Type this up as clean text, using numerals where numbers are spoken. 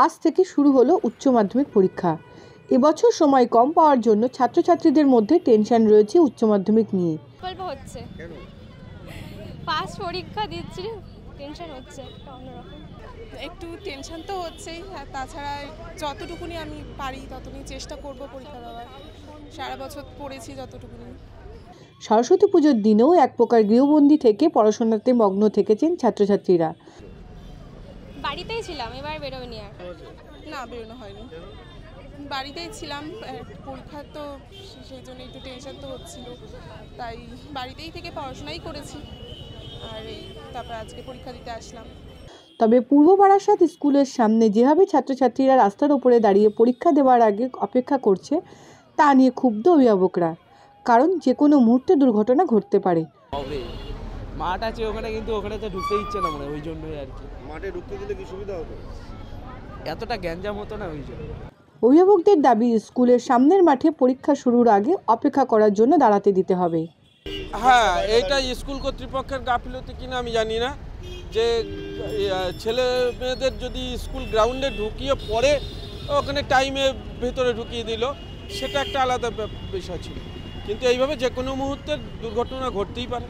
আজ থেকে শুরু হলো উচ্চ মাধ্যমিক পরীক্ষা। এবছর সময় কম পাওয়ার জন্য ছাত্রছাত্রীদের মধ্যে টেনশন রয়েছে উচ্চ মাধ্যমিক নিয়ে। গল্প হচ্ছে কেন পাস পরীক্ষা দিচ্ছি, টেনশন হচ্ছে অন্যরকম। একটু টেনশন তো হচ্ছেই, আর তাছাড়া যতটুকুনি আমি পারি ততটুকুনি চেষ্টা করব পরীক্ষা দেওয়ার। সারা বছর পড়েছি যতটুকুনি। সরস্বতী পুজোর দিনেও এক প্রকার গৃহবন্দী থেকে পড়াশোনাতে মগ্ন থেকেছেন ছাত্রছাত্রীরা। বাড়িতেই ছিলাম, এবার বেরোয়নি আর। না, বেরোনো হয়নি, বাড়িতেই ছিলাম। পরীক্ষা তো সেই জন্য একটু টেনশন তো হচ্ছিল, তাই বাড়িতেই থেকে পড়াশোনাই করেছি। আর এই তারপর আজকে পরীক্ষা দিতে আসলাম। তবে পূর্ব বারাসাত স্কুলের সামনে যেভাবে ছাত্রছাত্রীরা রাস্তার ওপরে দাঁড়িয়ে পরীক্ষা দেওয়ার আগে অপেক্ষা করছে, তা নিয়ে ক্ষুব্ধ অভিভাবকরা। কারণ যে কোনো মুহূর্তে দুর্ঘটনা ঘটতে পারে। মাঠ আছে ওখানে, কিন্তু ওখানে তো ঢুকতে ইচ্ছে না, মানে ওই জন্যই আর কি। মাঠে ঢুকতে দিলে কি সুবিধা হতো? এতটা গ্যাঞ্জাম হতো না ওই জন্য। অভিভাবকদের দাবি, স্কুলের সামনের মাঠে পরীক্ষা শুরুর আগে অপেক্ষা করার জন্য দাঁড়াতে দিতে হবে। হ্যাঁ, এইটা স্কুল কর্তৃপক্ষের গাফিলতি কিনা আমি জানি না, যে ছেলে মেয়েদের যদি স্কুল গ্রাউন্ডে ঢুকিয়ে পরে ওখানে টাইমে ভেতরে ঢুকিয়ে দিল, সেটা একটা আলাদা বিষয় ছিল। কিন্তু এইভাবে যে কোনো মুহূর্তে দুর্ঘটনা ঘটতেই পারে।